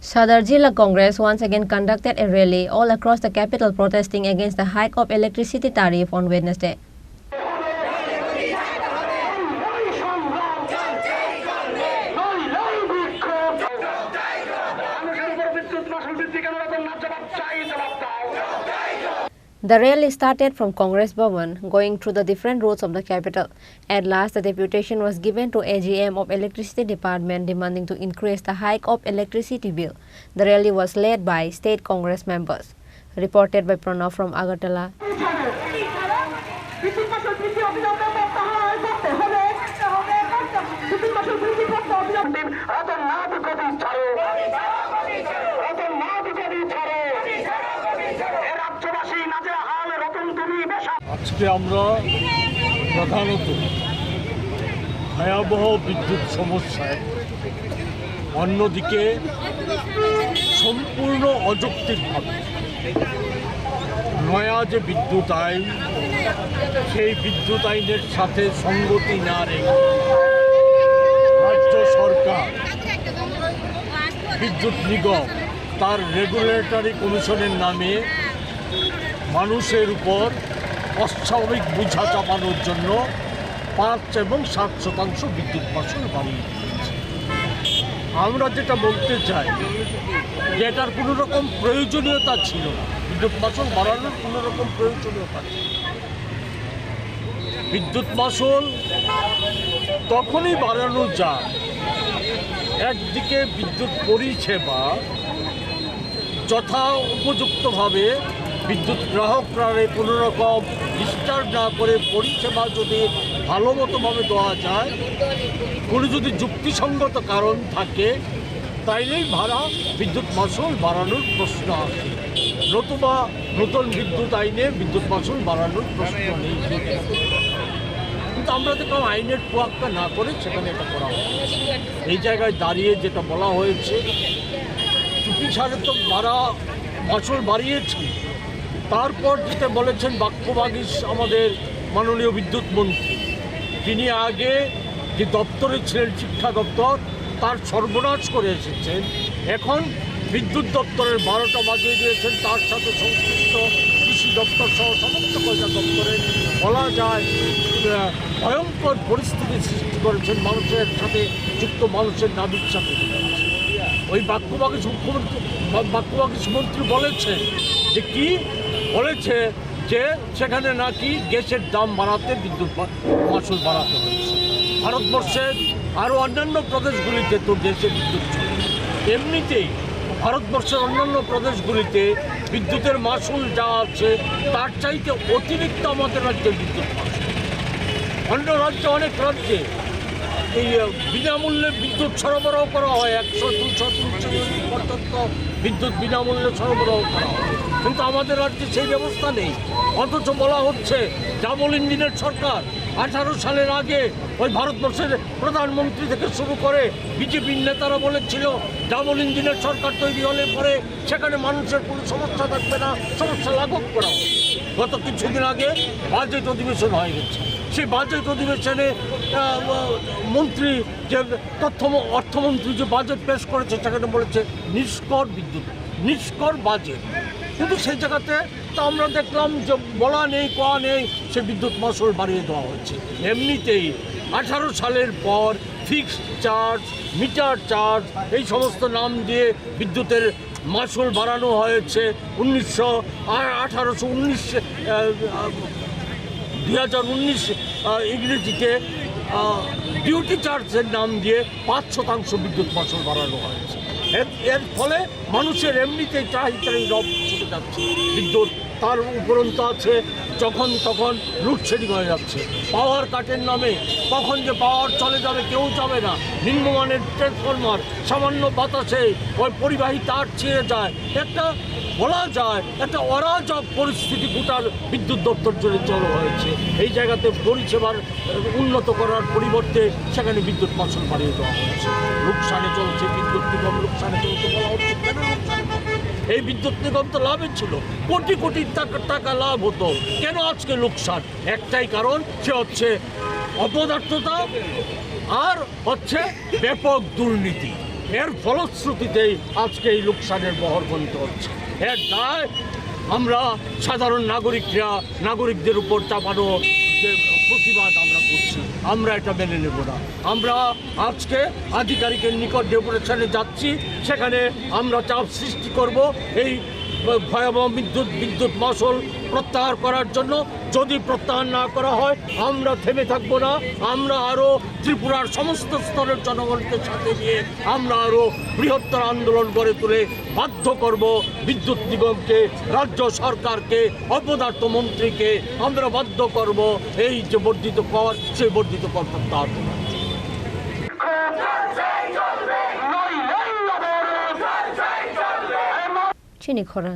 Sadar Jilla Congress once again conducted a rally all across the capital protesting against the hike of electricity tariff on Wednesday. The rally started from Congress Bhavan, going through the different roads of the capital. At last, the deputation was given to AGM of Electricity Department demanding to increase the hike of electricity bill. The rally was led by state Congress members. Reported by Pranav from Agartala. আজকে আমরা প্রধানত ভয়াবহ বিদ্যুৎ সমস্যায়, অন্যদিকে সম্পূর্ণ অযৌক্তিকভাবে নয়া যে বিদ্যুৎ আইন, সেই বিদ্যুৎ আইনের সাথে সঙ্গতি না রেখে রাজ্য সরকার বিদ্যুৎ নিগম তার রেগুলেটরি কমিশনের নামে মানুষের উপর অস্বাভাবিক বোঝা চাপানোর জন্য 5 এবং 7% বিদ্যুৎ মাশুল বাড়িয়ে দিয়েছে। আমরা যেটা বলতে চাই যে এটার কোনো রকম প্রয়োজনীয়তা ছিল না, বিদ্যুৎ মাশুল বাড়ানোর কোনো রকম প্রয়োজনীয়তা ছিল। বিদ্যুৎ মাশুল তখনই বাড়ানো যায়, একদিকে বিদ্যুৎ পরিষেবা যথা উপযুক্তভাবে বিদ্যুৎ গ্রাহকরা কোনো রকম ডিস্টার্ব না করে পরিষেবা যদি ভালো মতোভাবে দেওয়া যায়, কোনো যদি যুক্তিসঙ্গত কারণ থাকে, তাইলেই বিদ্যুৎ মাশুল বাড়ানোর প্রশ্ন আসে। নতুবা নতুন বিদ্যুৎ আইনে বিদ্যুৎ মাশুল বাড়ানোর প্রশ্ন নেই। কিন্তু আমরা দেখলাম আইনের তোয়াক্কা না করে সেখানে এটা করা হয়। এই জায়গায় দাঁড়িয়ে যেটা বলা হয়েছে, চুপি সারে তো মাশুল বাড়িয়েছি, তারপর যেটা বলেছেন বাক্যবাগীশ আমাদের মাননীয় বিদ্যুৎ মন্ত্রী, তিনি আগে যে দপ্তরে ছিলেন শিক্ষা দপ্তর, তার সর্বনাশ করে এসেছেন। এখন বিদ্যুৎ দপ্তরের 12টা বাজিয়ে দিয়েছেন, তার সাথে সংশ্লিষ্ট কৃষি দপ্তর সহ সমস্ত কয়টা দপ্তরে বলা যায় ভয়ঙ্কর পরিস্থিতি সৃষ্টি করেছেন, মানুষের সাথে যুক্ত মানুষের নাবিক সাথে। ওই বাক্যবাগীশ মন্ত্রী বলেছেন যে কি বলেছে, যে সেখানে নাকি গ্যাসের দাম বাড়াতে বিদ্যুৎ মাশুল বাড়াতে হয়েছে। ভারতবর্ষের আরও অন্যান্য প্রদেশগুলিতে তো গ্যাসের বিদ্যুৎ চলে, এমনিতেই ভারতবর্ষের অন্যান্য প্রদেশগুলিতে বিদ্যুতের মাশুল যা আছে তার চাইতে অতিরিক্ত আমাদের রাজ্যের বিদ্যুৎ মাশুল। অন্য রাজ্যে, অনেক রাজ্যে এই বিনামূল্যে বিদ্যুৎ সরবরাহ করা হয়, 100, 200, 300 ইউনিট পর্যন্ত বিদ্যুৎ বিনামূল্যে সরবরাহ করা হয়, কিন্তু আমাদের রাজ্যে সেই ব্যবস্থা নেই। অথচ বলা হচ্ছে ডাবল ইঞ্জিনের সরকার। 18 সালের আগে ওই ভারতবর্ষের প্রধানমন্ত্রী থেকে শুরু করে বিজেপির নেতারা বলেছিল ডাবল ইঞ্জিনের সরকার তৈরি হলে পরে সেখানে মানুষের কোনো সমস্যা থাকবে না, সমস্যা লাঘব করা হবে। গত কিছুদিন আগে বাজেট অধিবেশন হয়ে গেছে, সেই বাজেট অধিবেশনে মন্ত্রী যে অর্থমন্ত্রী যে বাজেট পেশ করেছে সেখানে বলেছে নিষ্কর বাজেট, কিন্তু সেই জায়গাতে তো আমরা দেখলাম যে বলা নেই কোয়া নেই, সে বিদ্যুৎ মাশুল বাড়িয়ে দেওয়া হচ্ছে। এমনিতেই 18 সালের পর ফিক্সড চার্জ, মিটার চার্জ, এই সমস্ত নাম দিয়ে বিদ্যুতের মাশুল বাড়ানো হয়েছে। 2019 ইংরেজিতে ডিউটি চার্জের নাম দিয়ে 5% বিদ্যুৎ মাশুল বাড়ানো হয়েছে। এর ফলে মানুষের এমনিতেই চাহিদাই রব ছুটে যাচ্ছে বিদ্যুৎ, তার উপরন্ত আছে যখন তখন লোডশেডিং হয়ে যাচ্ছে। পাওয়ার কাটের নামে কখন যে পাওয়ার চলে যাবে কেউ যাবে না। নিম্নমানের ট্রান্সফরমার, সামান্য বাতাসে ওই পরিবাহী তার ছিঁড়ে যায়। একটা বলা যায় একটা অরাজক পরিস্থিতি গোটার বিদ্যুৎ দপ্তর জুড়ে চালু হয়েছে। এই জায়গাতে পরিষেবার উন্নত করার পরিবর্তে সেখানে বিদ্যুৎ মাশুল বাড়িয়ে দেওয়া হচ্ছে। লোকসানে চলছে বিদ্যুৎ নিগম, লোকসানে চলছে বলা হচ্ছে। কেন লোকসানে? এই বিদ্যুৎ নিগম তো লাভে ছিল, কোটি কোটি টাকা লাভ হতো, কেন আজকে লোকসান? একটাই কারণ, সে হচ্ছে অপদার্থতা আর হচ্ছে ব্যাপক দুর্নীতি। এর ফলশ্রুতিতেই আজকে এই লোকসানের বহর বন্ধ হচ্ছে। এর দায় আমরা সাধারণ নাগরিকদের উপর চাপানো যে প্রতিবাদ আমরা করছি, আমরা এটা মেনে নেব না। আমরা আজকে আধিকারিকের নিকট ডেপুটেশনে যাচ্ছি, সেখানে আমরা চাপ সৃষ্টি করব এই ভয়াবহ বিদ্যুৎ মাশুল প্রত্যাহার করার জন্য। যদি প্রত্যাহার না করা হয় আমরা থেমে থাকবো না। আমরা আরও ত্রিপুরার সমস্ত স্তরের জনগণকে সাথে নিয়ে আমরা আরও বৃহত্তর আন্দোলন গড়ে তুলে বাধ্য করব বিদ্যুৎ নিগমকে, রাজ্য সরকারকে, অপদার্থ মন্ত্রীকে আমরা বাধ্য করব এই যে বর্ধিত কর, সেই বর্ধিত কর প্রত্যাহার করার। চিনি খরা